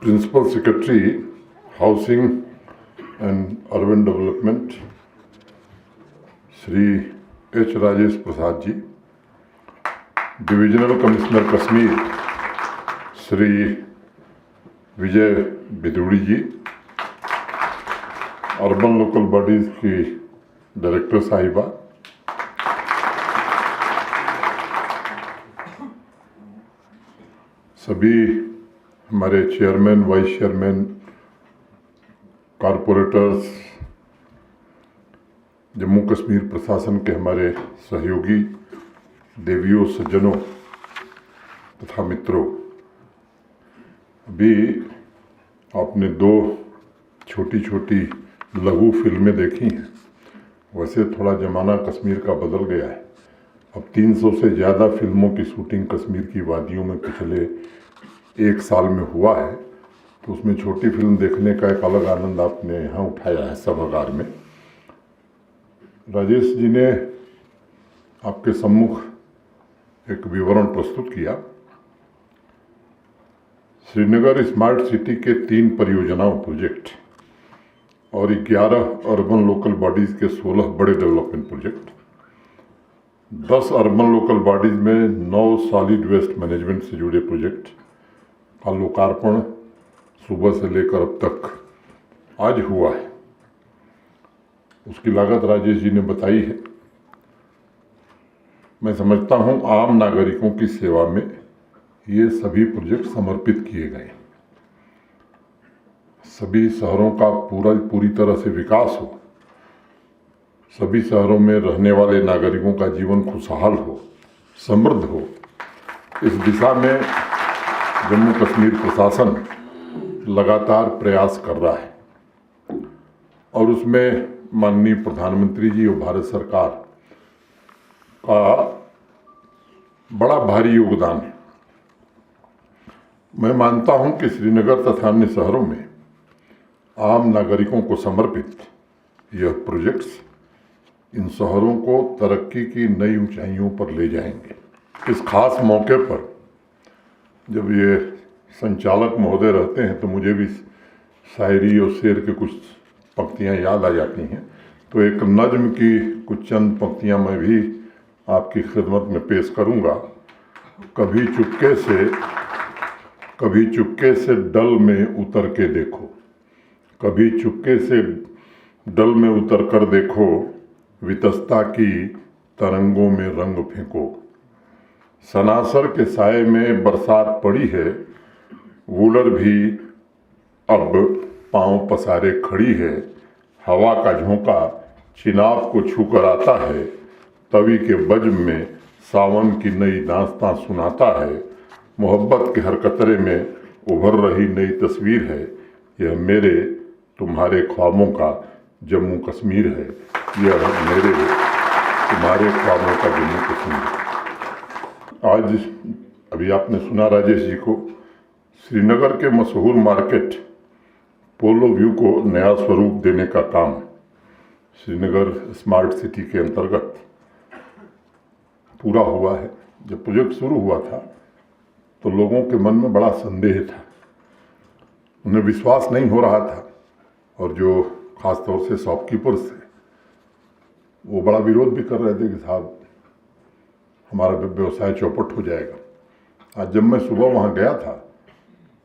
Principal secretary housing and urban development Shri H Rajesh Prasad ji, divisional commissioner Kashmir Shri Vijay Bidhuri ji, urban local bodies की director साहिबा, सभी हमारे chairman, vice chairman, corporators, Jammu Kashmir प्रशासन के हमारे सहयोगी, देवियों, सज्जनों तथा मित्रों, अभी आपने 2 छोटी छोटी लघु फिल्में देखी हैं। वैसे थोड़ा ज़माना कश्मीर का बदल गया है। अब 300 से ज़्यादा फिल्मों की शूटिंग कश्मीर की वादियों में पिछले 1 साल में हुआ है, तो उसमें छोटी फिल्म देखने का एक अलग आनंद आपने यहाँ उठाया है सभागार में। राजेश जी ने आपके सम्मुख एक विवरण प्रस्तुत किया। श्रीनगर स्मार्ट सिटी के 3 परियोजनाओं प्रोजेक्ट और 11 अर्बन लोकल बॉडीज़ के 16 बड़े development project, 10 urban local bodies में 9 सॉलिड वेस्ट मैनेजमेंट से जुड़े प्रोजेक्ट का लोकार्पण सुबह से लेकर अब तक आज हुआ है। उसकी लागत राजेश जी ने बताई है। मैं समझता हूँ आम नागरिकों की सेवा में ये सभी प्रोजेक्ट समर्पित किए गए। सभी शहरों का पूरी तरह से विकास हो, सभी शहरों में रहने वाले नागरिकों का जीवन खुशहाल हो, समृद्ध हो, इस दिशा में जम्मू कश्मीर प्रशासन लगातार प्रयास कर रहा है और उसमें माननीय प्रधानमंत्री जी और भारत सरकार का बड़ा भारी योगदान है। मैं मानता हूं कि श्रीनगर तथा अन्य शहरों में आम नागरिकों को समर्पित यह प्रोजेक्ट्स इन शहरों को तरक्की की नई ऊंचाइयों पर ले जाएंगे। इस खास मौके पर जब ये संचालक महोदय रहते हैं तो मुझे भी शायरी और शेर के कुछ पंक्तियां याद आ जाती हैं, तो एक नज्म की कुछ चंद पंक्तियां मैं भी आपकी खिदमत में पेश करूंगा। कभी चुपके से डल में उतर के देखो, कभी चुपके से डल में उतर कर देखो, वितस्ता की तरंगों में रंग फेंको। सनासर के साए में बरसात पड़ी है, वूलर भी अब पांव पसारे खड़ी है। हवा का झोंका चिनाब को छू कर आता है, तवी के बज्म में सावन की नई दास्तां सुनाता है। मोहब्बत के हर कतरे में उभर रही नई तस्वीर है, यह मेरे तुम्हारे ख्वाबों का जम्मू कश्मीर है, यह मेरे तुम्हारे ख्वाबों का जम्मू कश्मीर है। आज अभी आपने सुना राजेश जी को, श्रीनगर के मशहूर मार्केट पोलो व्यू को नया स्वरूप देने का काम श्रीनगर स्मार्ट सिटी के अंतर्गत पूरा हुआ है। जब प्रोजेक्ट शुरू हुआ था तो लोगों के मन में बड़ा संदेह था, उन्हें विश्वास नहीं हो रहा था और जो खास तौर से शॉपकीपर्स थे वो बड़ा विरोध भी कर रहे थे कि साहब हमारा व्यवसाय चौपट हो जाएगा। आज जब मैं सुबह वहाँ गया था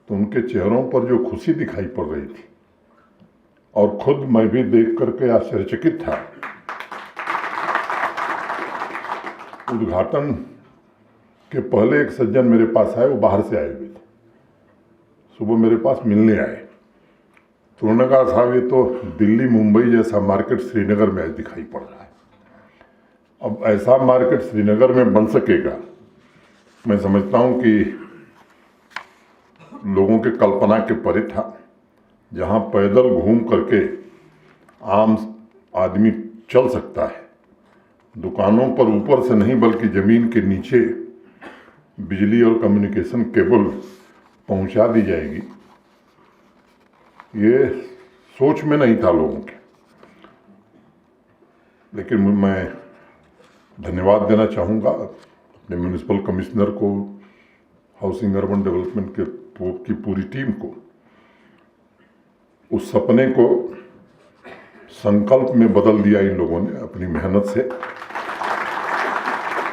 तो उनके चेहरों पर जो खुशी दिखाई पड़ रही थी और खुद मैं भी देख करके आश्चर्यचकित था। उद्घाटन के पहले एक सज्जन मेरे पास आए, वो बाहर से आए हुए थे, सुबह मेरे पास मिलने आए तो उन्होंने कहा साहब ये तो दिल्ली मुंबई जैसा मार्केट श्रीनगर में आज दिखाई पड़ रहा है। अब ऐसा मार्केट श्रीनगर में बन सकेगा, मैं समझता हूँ कि लोगों के कल्पना के परे था। जहाँ पैदल घूम करके आम आदमी चल सकता है, दुकानों पर ऊपर से नहीं बल्कि ज़मीन के नीचे बिजली और कम्युनिकेशन केबल पहुंचा दी जाएगी, ये सोच में नहीं था लोगों के। लेकिन मैं धन्यवाद देना चाहूँगा अपने म्यूनिसिपल कमिश्नर को, हाउसिंग अर्बन डेवलपमेंट की पूरी टीम को उस सपने को संकल्प में बदल दिया इन लोगों ने अपनी मेहनत से।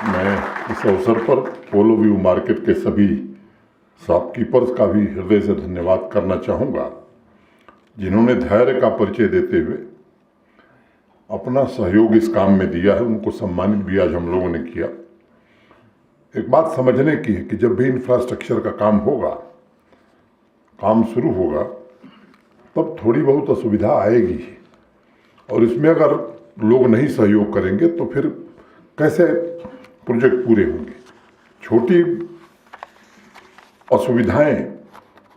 मैं इस अवसर पर पोलो व्यू मार्केट के सभी शॉपकीपर्स का भी हृदय से धन्यवाद करना चाहूँगा, जिन्होंने धैर्य का परिचय देते हुए अपना सहयोग इस काम में दिया है। उनको सम्मानित भी आज हम लोगों ने किया। एक बात समझने की है कि जब भी इंफ्रास्ट्रक्चर का काम होगा, काम शुरू होगा, तब थोड़ी बहुत असुविधा आएगी, और इसमें अगर लोग नहीं सहयोग करेंगे तो फिर कैसे प्रोजेक्ट पूरे होंगे। छोटी असुविधाएं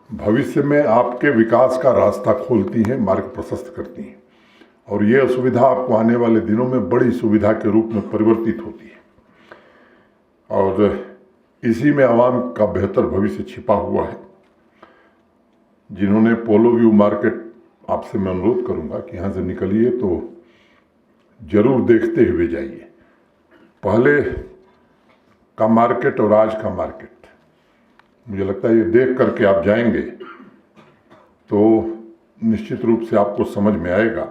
भविष्य में आपके विकास का रास्ता खोलती हैं, मार्ग प्रशस्त करती हैं, और ये असुविधा आपको आने वाले दिनों में बड़ी सुविधा के रूप में परिवर्तित होती है। और इसी में आवाम का बेहतर भविष्य छिपा हुआ है। जिन्होंने पोलो व्यू मार्केट, आपसे मैं अनुरोध करूंगा कि यहाँ से निकलिए तो जरूर देखते हुए जाइए। पहले का मार्केट और आज का मार्केट, मुझे लगता है ये देख करके आप जाएंगे तो निश्चित रूप से आपको समझ में आएगा,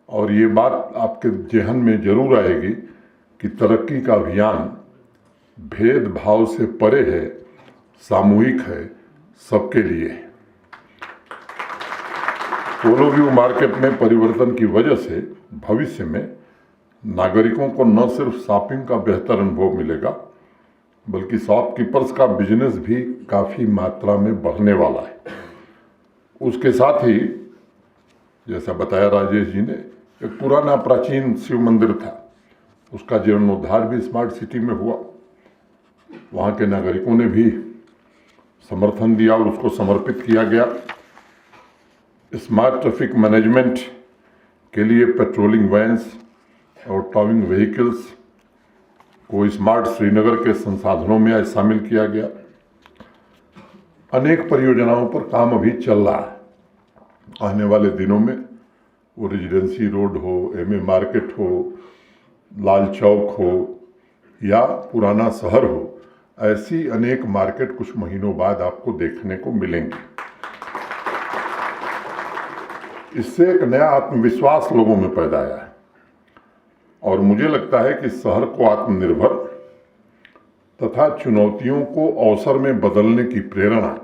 और ये बात आपके जहन में जरूर आएगी कि तरक्की का अभियान भेदभाव से परे है, सामूहिक है, सबके लिए है। पोलो व्यू मार्केट में परिवर्तन की वजह से भविष्य में नागरिकों को न सिर्फ शॉपिंग का बेहतर अनुभव मिलेगा, बल्कि शॉपकीपर्स का बिजनेस भी काफ़ी मात्रा में बढ़ने वाला है। उसके साथ ही जैसा बताया राजेश जी ने, एक पुराना प्राचीन शिव मंदिर था, उसका जीर्णोद्धार भी स्मार्ट सिटी में हुआ। वहाँ के नागरिकों ने भी समर्थन दिया और उसको समर्पित किया गया। स्मार्ट ट्रैफिक मैनेजमेंट के लिए पेट्रोलिंग वैन्स और टॉविंग व्हीकल्स को स्मार्ट श्रीनगर के संसाधनों में आज शामिल किया गया। अनेक परियोजनाओं पर काम अभी चल रहा है। आने वाले दिनों में वो रेजिडेंसी रोड हो, एमए मार्केट हो, लाल चौक हो या पुराना शहर हो, ऐसी अनेक मार्केट कुछ महीनों बाद आपको देखने को मिलेंगे। इससे एक नया आत्मविश्वास लोगों में पैदा आया है, और मुझे लगता है कि शहर को आत्मनिर्भर तथा चुनौतियों को अवसर में बदलने की प्रेरणा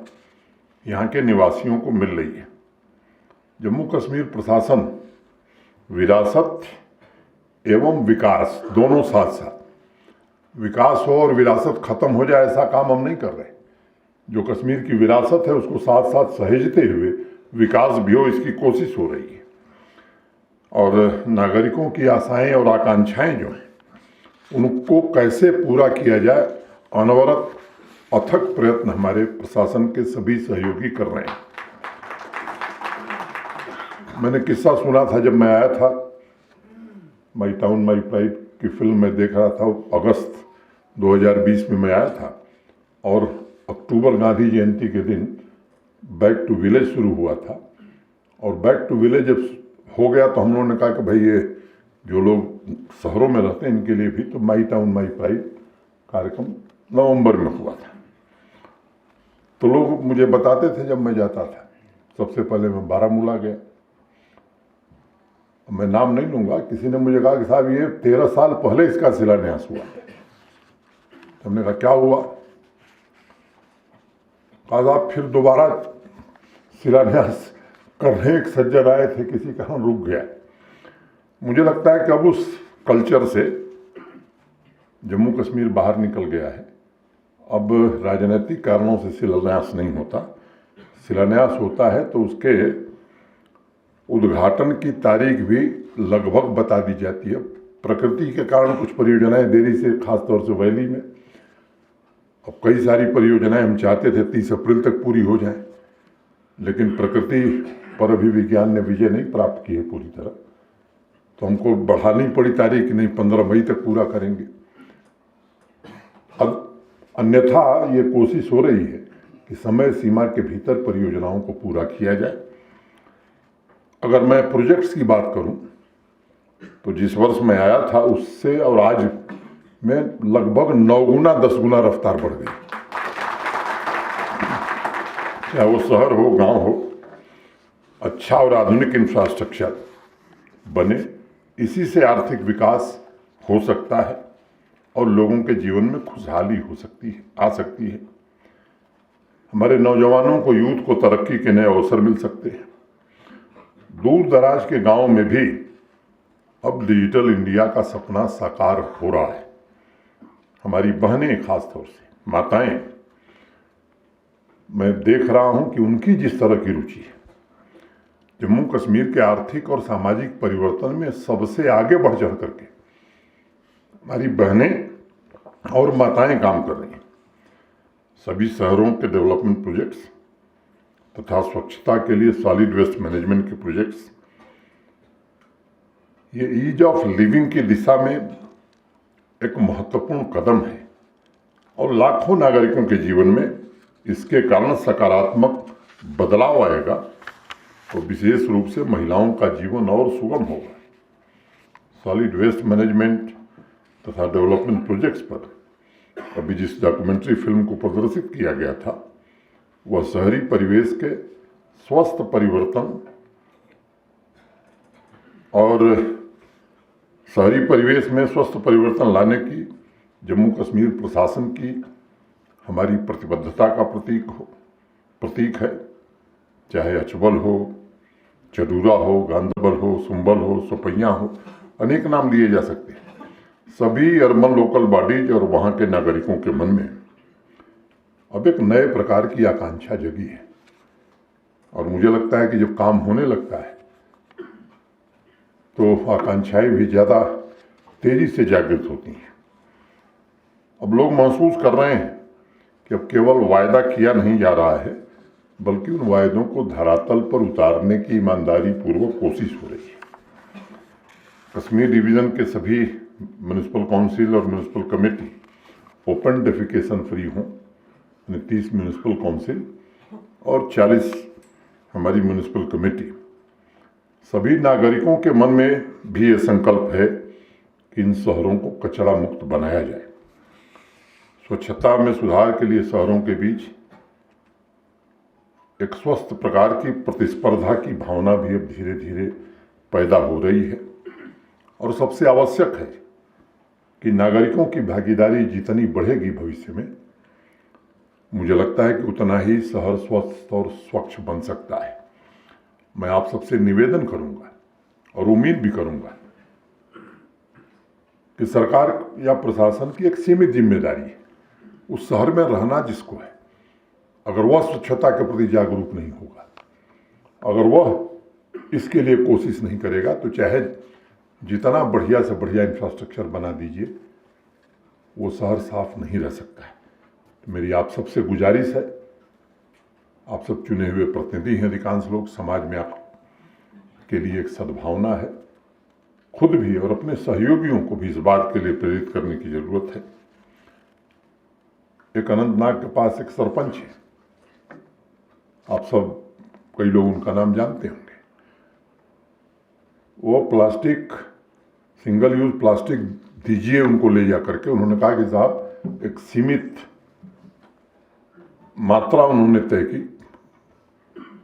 यहाँ के निवासियों को मिल रही है। जम्मू कश्मीर प्रशासन विरासत एवं विकास दोनों साथ साथ, विकास हो और विरासत खत्म हो जाए ऐसा काम हम नहीं कर रहे। जो कश्मीर की विरासत है उसको साथ साथ सहेजते हुए विकास भी हो, इसकी कोशिश हो रही है। और नागरिकों की आशाएं और आकांक्षाएं जो हैं उनको कैसे पूरा किया जाए, अनवरत अथक प्रयत्न हमारे प्रशासन के सभी सहयोगी कर रहे हैं। मैंने किस्सा सुना था, जब मैं आया था, माई टाउन माई प्राइड की फिल्म में देख रहा था, अगस्त 2020 में मैं आया था, और अक्टूबर गांधी जयंती के दिन बैक टू विलेज शुरू हुआ था। और बैक टू विलेज जब हो गया तो हम लोगों ने कहा कि भाई ये जो लोग शहरों में रहते हैं इनके लिए भी तो माई टाउन माई प्राइड कार्यक्रम नवंबर में हुआ था। तो लोग मुझे बताते थे जब मैं जाता था, सबसे पहले मैं बारामूला गया, मैं नाम नहीं लूँगा, किसी ने मुझे कहा कि साहब ये 13 साल पहले इसका शिलान्यास हुआ। हमने कहा क्या हुआ? कहा साहब फिर दोबारा शिलान्यास करने एक सज्जन आए थे, किसी कारण रुक गया। मुझे लगता है कि अब उस कल्चर से जम्मू कश्मीर बाहर निकल गया है। अब राजनीतिक कारणों से शिलान्यास नहीं होता, शिलान्यास होता है तो उसके उद्घाटन की तारीख भी लगभग बता दी जाती है। प्रकृति के कारण कुछ परियोजनाएं देरी से, खासतौर से वैली में, अब कई सारी परियोजनाएं हम चाहते थे 30 अप्रैल तक पूरी हो जाएं, लेकिन प्रकृति पर अभी विज्ञान ने विजय नहीं प्राप्त की है पूरी तरह, तो हमको बढ़ानी पड़ी तारीख, नहीं 15 मई तक पूरा करेंगे। अब अन्यथा ये कोशिश हो रही है कि समय सीमा के भीतर परियोजनाओं को पूरा किया जाए। अगर मैं प्रोजेक्ट्स की बात करूं तो जिस वर्ष मैं आया था उससे और आज में लगभग 9 गुना 10 गुना रफ्तार बढ़ गई। चाहे वो शहर हो, गांव हो, अच्छा और आधुनिक इंफ्रास्ट्रक्चर बने, इसी से आर्थिक विकास हो सकता है और लोगों के जीवन में खुशहाली आ सकती है। हमारे नौजवानों को, यूथ को तरक्की के नए अवसर मिल सकते हैं। दूर दराज के गांव में भी अब डिजिटल इंडिया का सपना साकार हो रहा है। हमारी बहनें, खास तौर से माताएं, मैं देख रहा हूं कि उनकी जिस तरह की रुचि है, जम्मू कश्मीर के आर्थिक और सामाजिक परिवर्तन में सबसे आगे बढ़ चढ़ करके हमारी बहनें और माताएं काम कर रही हैं। सभी शहरों के डेवलपमेंट प्रोजेक्ट्स तथा स्वच्छता के लिए सॉलिड वेस्ट मैनेजमेंट के प्रोजेक्ट्स, ये ईज ऑफ लिविंग की दिशा में एक महत्वपूर्ण कदम है और लाखों नागरिकों के जीवन में इसके कारण सकारात्मक बदलाव आएगा और विशेष रूप से महिलाओं का जीवन और सुगम होगा। सॉलिड वेस्ट मैनेजमेंट तथा डेवलपमेंट प्रोजेक्ट्स पर अभी जिस डॉक्यूमेंट्री फिल्म को प्रदर्शित किया गया था, वह शहरी परिवेश के स्वस्थ परिवर्तन और शहरी परिवेश में स्वस्थ परिवर्तन लाने की जम्मू कश्मीर प्रशासन की हमारी प्रतिबद्धता का प्रतीक है। चाहे अचबल हो, चडूरा हो, गांधरबल हो, सुंबल हो, सोपैया हो, अनेक नाम लिए जा सकते हैं। सभी अर्बन लोकल बॉडीज और वहाँ के नागरिकों के मन में अब एक नए प्रकार की आकांक्षा जगी है और मुझे लगता है कि जब काम होने लगता है तो आकांक्षाएं भी ज़्यादा तेजी से जागृत होती हैं। अब लोग महसूस कर रहे हैं कि अब केवल वायदा किया नहीं जा रहा है, बल्कि उन वायदों को धरातल पर उतारने की ईमानदारी पूर्वक कोशिश हो रही है। कश्मीर डिवीज़न के सभी म्यूनिसिपल काउंसिल और municipal committee open defecation free हों, 30 म्यूनिसिपल काउंसिल और 40 हमारी म्यूनिसिपल कमेटी, सभी नागरिकों के मन में भी ये संकल्प है कि इन शहरों को कचरा मुक्त बनाया जाए। स्वच्छता में सुधार के लिए शहरों के बीच एक स्वस्थ प्रकार की प्रतिस्पर्धा की भावना भी अब धीरे धीरे पैदा हो रही है और सबसे आवश्यक है कि नागरिकों की भागीदारी जितनी बढ़ेगी भविष्य में, मुझे लगता है कि उतना ही शहर स्वस्थ और स्वच्छ बन सकता है। मैं आप सबसे निवेदन करूंगा और उम्मीद भी करूंगा कि सरकार या प्रशासन की एक सीमित जिम्मेदारी है। उस शहर में रहना जिसको है, अगर वह स्वच्छता के प्रति जागरूक नहीं होगा, अगर वह इसके लिए कोशिश नहीं करेगा, तो चाहे जितना बढ़िया से बढ़िया इंफ्रास्ट्रक्चर बना दीजिए, वो शहर साफ नहीं रह सकता है। तो मेरी आप सबसे गुजारिश है, आप सब चुने हुए प्रतिनिधि हैं, अधिकांश लोग, समाज में आप के लिए एक सद्भावना है। खुद भी और अपने सहयोगियों को भी इस बात के लिए प्रेरित करने की जरूरत है। एक अनंतनाग के पास एक सरपंच है, आप सब कई लोग उनका नाम जानते होंगे। वो प्लास्टिक, सिंगल यूज प्लास्टिक दीजिए उनको ले जा करके, उन्होंने कहा कि साहब एक सीमित मात्रा उन्होंने तय की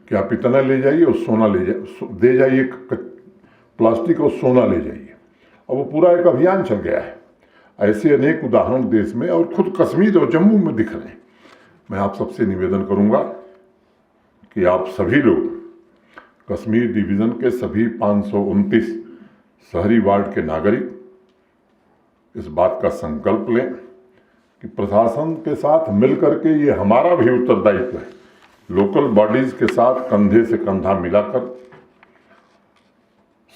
कि आप इतना ले जाइए और सोना दे जाइए, प्लास्टिक और सोना ले जाइए। और वो पूरा एक अभियान चल गया है। ऐसे अनेक उदाहरण देश में और खुद कश्मीर और जम्मू में दिख रहे हैं। मैं आप सबसे निवेदन करूंगा कि आप सभी लोग कश्मीर डिवीज़न के सभी 529 शहरी वार्ड के नागरिक इस बात का संकल्प लें कि प्रशासन के साथ मिलकर के, ये हमारा भी उत्तरदायित्व है, लोकल बॉडीज के साथ कंधे से कंधा मिलाकर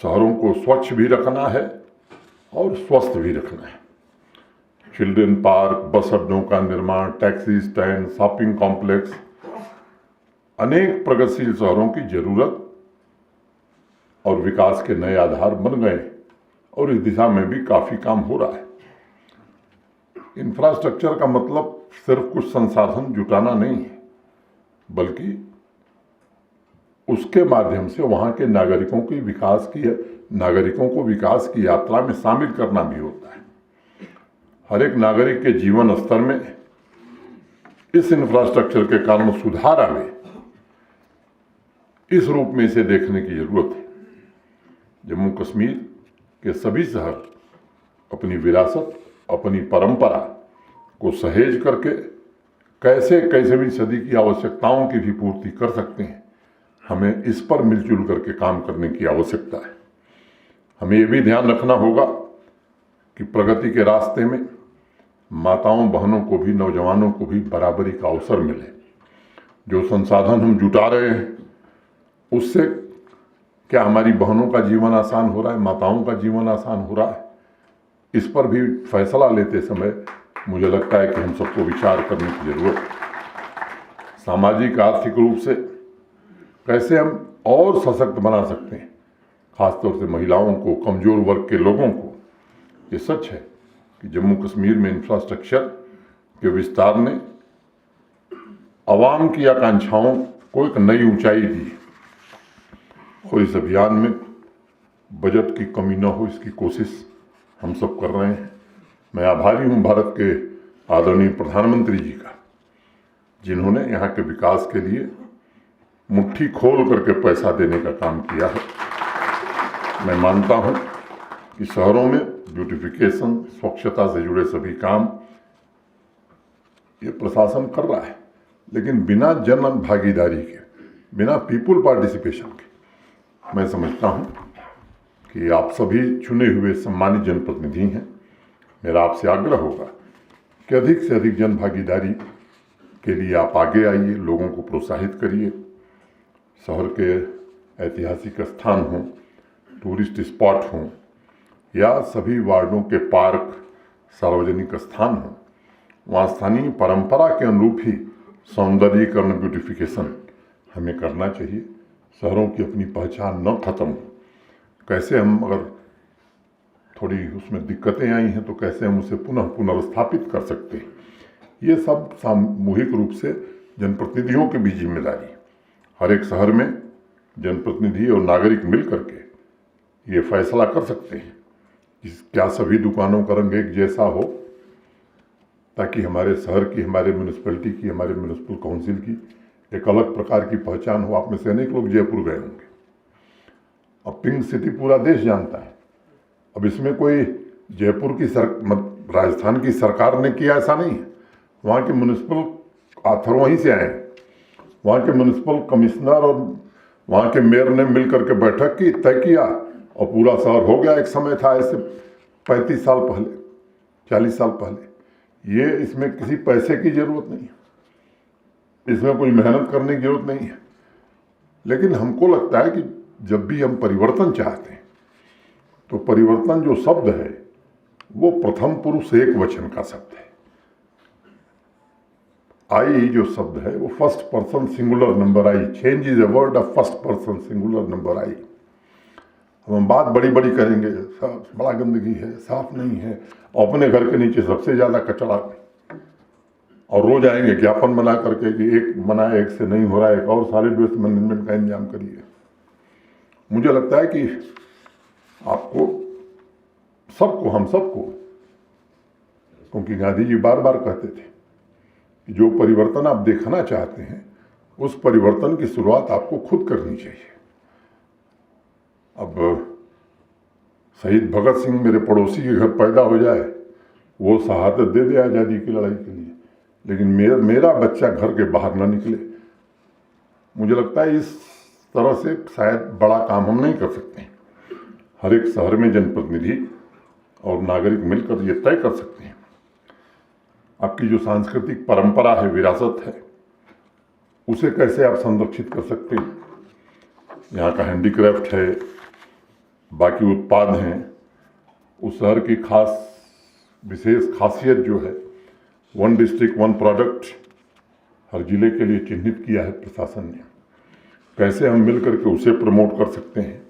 शहरों को स्वच्छ भी रखना है और स्वस्थ भी रखना है। चिल्ड्रन पार्क, बस अड्डों का निर्माण, टैक्सी स्टैंड, शॉपिंग कॉम्प्लेक्स, अनेक प्रगतिशील शहरों की जरूरत और विकास के नए आधार बन गए और इस दिशा में भी काफी काम हो रहा है। इंफ्रास्ट्रक्चर का मतलब सिर्फ कुछ संसाधन जुटाना नहीं है, बल्कि उसके माध्यम से वहां के नागरिकों को विकास की यात्रा में शामिल करना भी होता है। हर एक नागरिक के जीवन स्तर में इस इंफ्रास्ट्रक्चर के कारण सुधार आवे, इस रूप में इसे देखने की जरूरत है। जम्मू कश्मीर के सभी शहर अपनी विरासत, अपनी परंपरा को सहेज करके कैसे कैसे भी सदी की आवश्यकताओं की भी पूर्ति कर सकते हैं, हमें इस पर मिलजुल करके काम करने की आवश्यकता है। हमें ये भी ध्यान रखना होगा कि प्रगति के रास्ते में माताओं बहनों को भी, नौजवानों को भी बराबरी का अवसर मिले। जो संसाधन हम जुटा रहे हैं उससे क्या हमारी बहनों का जीवन आसान हो रहा है, माताओं का जीवन आसान हो रहा है, इस पर भी फैसला लेते समय मुझे लगता है कि हम सबको विचार करने की जरूरत है। सामाजिक आर्थिक रूप से कैसे हम और सशक्त बना सकते हैं, खासतौर से महिलाओं को, कमजोर वर्ग के लोगों को। ये सच है कि जम्मू कश्मीर में इंफ्रास्ट्रक्चर के विस्तार ने आवाम की आकांक्षाओं को एक नई ऊंचाई दी और इस अभियान में बजट की कमी न हो, इसकी कोशिश हम सब कर रहे हैं। मैं आभारी हूं भारत के आदरणीय प्रधानमंत्री जी का, जिन्होंने यहाँ के विकास के लिए मुट्ठी खोल करके पैसा देने का काम किया है। मैं मानता हूं कि शहरों में ब्यूटिफिकेशन, स्वच्छता से जुड़े सभी काम ये प्रशासन कर रहा है, लेकिन बिना जन भागीदारी के, बिना पीपुल पार्टिसिपेशन के मैं समझता हूं कि आप सभी चुने हुए सम्मानित जनप्रतिनिधि हैं। मेरा आपसे आग्रह होगा कि अधिक से अधिक जन भागीदारी के लिए आप आगे आइए, लोगों को प्रोत्साहित करिए। शहर के ऐतिहासिक स्थान हों, टूरिस्ट स्पॉट हों या सभी वार्डों के पार्क, सार्वजनिक स्थान हों, वहाँ स्थानीय परंपरा के अनुरूप ही सौंदर्यीकरण, ब्यूटिफिकेशन हमें करना चाहिए। शहरों की अपनी पहचान न खत्म हो। कैसे हम, अगर थोड़ी उसमें दिक्कतें आई हैं तो कैसे हम उसे पुनः पुनर्स्थापित कर सकते हैं, ये सब सामूहिक रूप से जनप्रतिनिधियों की भी जिम्मेदारी। हर एक शहर में जनप्रतिनिधि और नागरिक मिल करके ये फैसला कर सकते हैं कि क्या सभी दुकानों का रंग एक जैसा हो, ताकि हमारे शहर की, हमारे म्यूनिसिपैलिटी की, हमारे म्यूनिसिपल काउंसिल की एक अलग प्रकार की पहचान हो। आप में से अनेक लोग जयपुर गए होंगे। अब पिंक सिटी पूरा देश जानता है। अब इसमें कोई जयपुर की राजस्थान की सरकार ने किया ऐसा नहीं है। वहाँ के म्यूनिसिपल ऑथर वहीं से आए हैं। वहाँ के म्यूनिसिपल कमिश्नर और वहाँ के मेयर ने मिल करके बैठक की, तय किया और पूरा शहर हो गया। एक समय था ऐसे 35 साल पहले, 40 साल पहले। ये इसमें किसी पैसे की जरूरत नहीं है, इसमें कोई मेहनत करने की जरूरत नहीं है। लेकिन हमको लगता है कि जब भी हम परिवर्तन चाहते हैं तो परिवर्तन जो शब्द है वो प्रथम पुरुष एक वचन का शब्द है। आई जो शब्द है वो first person singular number I. Change is a word of first person singular number I. हम बात बड़ी बड़ी करेंगे, बड़ा गंदगी है, साफ नहीं है, अपने घर के नीचे सबसे ज़्यादा कचरा, और रोज आएंगे ज्ञापन बना करके कि एक बनाए, एक से नहीं हो रहा है, एक और सॉलिड वेस्ट मैनेजमेंट का इंतजाम करिए। मुझे लगता है कि आपको सबको, हम सबको, क्योंकि गांधी जी बार बार कहते थे कि जो परिवर्तन आप देखना चाहते हैं उस परिवर्तन की शुरुआत आपको खुद करनी चाहिए। अब शहीद भगत सिंह मेरे पड़ोसी के घर पैदा हो जाए, वो शहादत दे दे आज़ादी की लड़ाई के लिए, लेकिन मेरा बच्चा घर के बाहर ना निकले, मुझे लगता है इस तरह से शायद बड़ा काम हम नहीं कर सकते। हर एक शहर में जनप्रतिनिधि और नागरिक मिलकर ये तय कर सकते हैं। आपकी जो सांस्कृतिक परंपरा है, विरासत है, उसे कैसे आप संरक्षित कर सकते हैं। यहाँ का हैंडीक्राफ्ट है, बाकी उत्पाद हैं, उस शहर की खास विशेष खासियत जो है, वन डिस्ट्रिक्ट वन प्रोडक्ट हर जिले के लिए चिन्हित किया है प्रशासन ने। कैसे हम मिल करके उसे प्रमोट कर सकते हैं,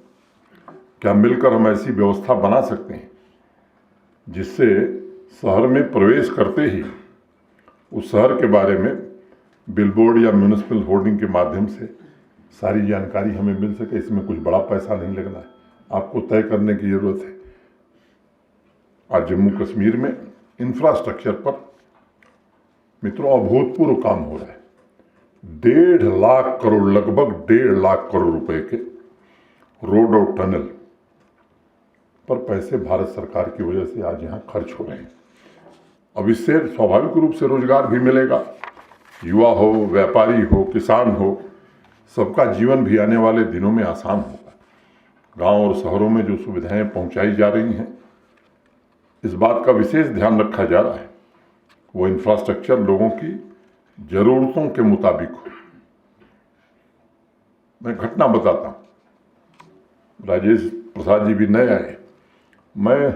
क्या मिलकर हम ऐसी व्यवस्था बना सकते हैं जिससे शहर में प्रवेश करते ही उस शहर के बारे में बिलबोर्ड या म्यूनिसिपल होर्डिंग के माध्यम से सारी जानकारी हमें मिल सके। इसमें कुछ बड़ा पैसा नहीं लगना है, आपको तय करने की ज़रूरत है। आज जम्मू कश्मीर में इंफ्रास्ट्रक्चर पर मित्रों अभूतपूर्व काम हो रहा है। 1.5 लाख करोड़, लगभग 1.5 लाख करोड़ रुपए के रोड और टनल पर पैसे भारत सरकार की वजह से आज यहाँ खर्च हो रहे हैं। अब इससे स्वाभाविक रूप से रोजगार भी मिलेगा, युवा हो, व्यापारी हो, किसान हो, सबका जीवन भी आने वाले दिनों में आसान होगा। गांव और शहरों में जो सुविधाएं पहुंचाई जा रही हैं, इस बात का विशेष ध्यान रखा जा रहा है वो इंफ्रास्ट्रक्चर लोगों की जरूरतों के मुताबिक हो। मैं घटना बताता हूं। राजेश प्रसाद जी भी नए आए, मैं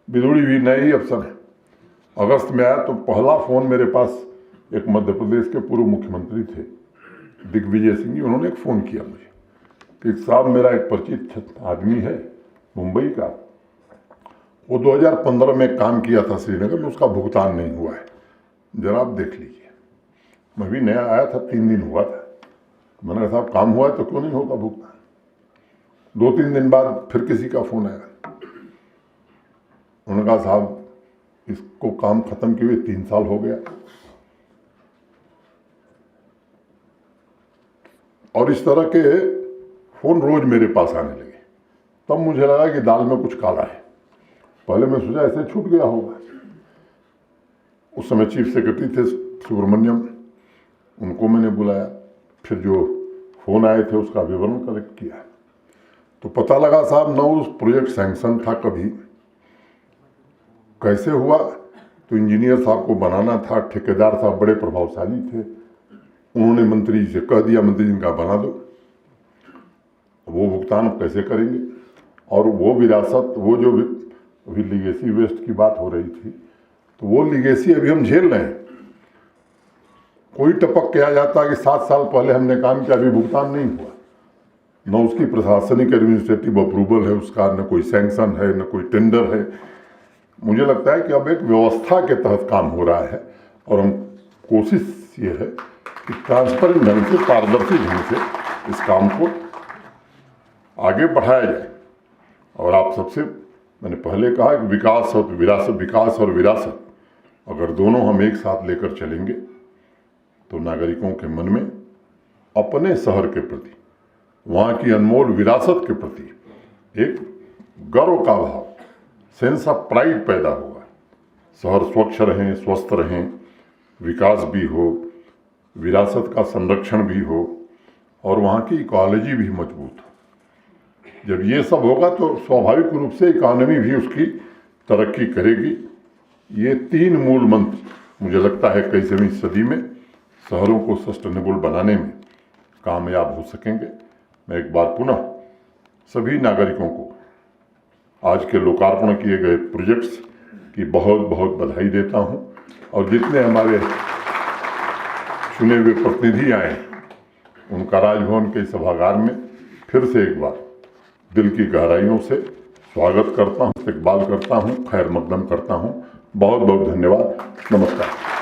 बिदुड़ी भी नए ही अफसर है। अगस्त में आया तो पहला फोन मेरे पास एक मध्य प्रदेश के पूर्व मुख्यमंत्री थे दिग्विजय सिंह जी, उन्होंने एक फ़ोन किया मुझे कि साहब मेरा एक परिचित आदमी है मुंबई का, वो 2015 में काम किया था श्रीनगर में, उसका भुगतान नहीं हुआ है, जरा आप देख लीजिए। मैं भी नया आया था, 3 दिन हुआ था। मैंने कहा साहब काम हुआ है तो क्यों नहीं होगा भुगतान। 2-3 दिन बाद फिर किसी का फ़ोन आया, उन्होंने कहा साहब इसको काम खत्म किए हुए 3 साल हो गया। और इस तरह के फोन रोज मेरे पास आने लगे। तब मुझे लगा कि दाल में कुछ काला है। पहले मैं सोचा ऐसे छूट गया होगा। उस समय चीफ सेक्रेटरी थे सुब्रमण्यम, उनको मैंने बुलाया, फिर जो फोन आए थे उसका विवरण कलेक्ट किया तो पता लगा साहब न उस प्रोजेक्ट सैंक्शन था कभी, कैसे हुआ तो इंजीनियर साहब को बनाना था, ठेकेदार साहब बड़े प्रभावशाली थे, उन्होंने मंत्री जी से कह दिया मंत्री जी का बना दो। वो भुगतान कैसे करेंगे। और वो विरासत, वो जो अभी लीगेसी वेस्ट की बात हो रही थी, तो वो लीगेसी अभी हम झेल रहे हैं। कोई टपक के आ जाता है कि 7 साल पहले हमने काम किया, अभी भुगतान नहीं हुआ, न उसकी प्रशासनिक एडमिनिस्ट्रेटिव अप्रूवल है उसका, न कोई सैंक्शन है, न कोई टेंडर है। मुझे लगता है कि अब एक व्यवस्था के तहत काम हो रहा है और हम कोशिश ये है कि ट्रांसपेरेंट ढंग से, पारदर्शी ढंग से इस काम को आगे बढ़ाया जाए। और आप सबसे, मैंने पहले कहा कि विकास और विरासत अगर दोनों हम एक साथ लेकर चलेंगे तो नागरिकों के मन में अपने शहर के प्रति, वहाँ की अनमोल विरासत के प्रति एक गर्व का भाव, सेंस ऑफ प्राइड पैदा होगा। शहर स्वच्छ रहें, स्वस्थ रहें, विकास भी हो, विरासत का संरक्षण भी हो और वहाँ की इकोलॉजी भी मजबूत हो। जब ये सब होगा तो स्वाभाविक रूप से इकोनॉमी भी उसकी तरक्की करेगी। ये 3 मूल मंत्र मुझे लगता है 21वीं सदी में शहरों को सस्टेनेबल बनाने में कामयाब हो सकेंगे। मैं एक बार पुनः सभी नागरिकों को आज के लोकार्पण किए गए प्रोजेक्ट्स की बहुत बहुत बधाई देता हूं और जितने हमारे चुने हुए प्रतिनिधि आए उनका राजभवन के सभागार में फिर से एक बार दिल की गहराइयों से स्वागत करता हूं, इस्तकबाल करता हूं, खैर मकदम करता हूं। बहुत बहुत धन्यवाद। नमस्कार।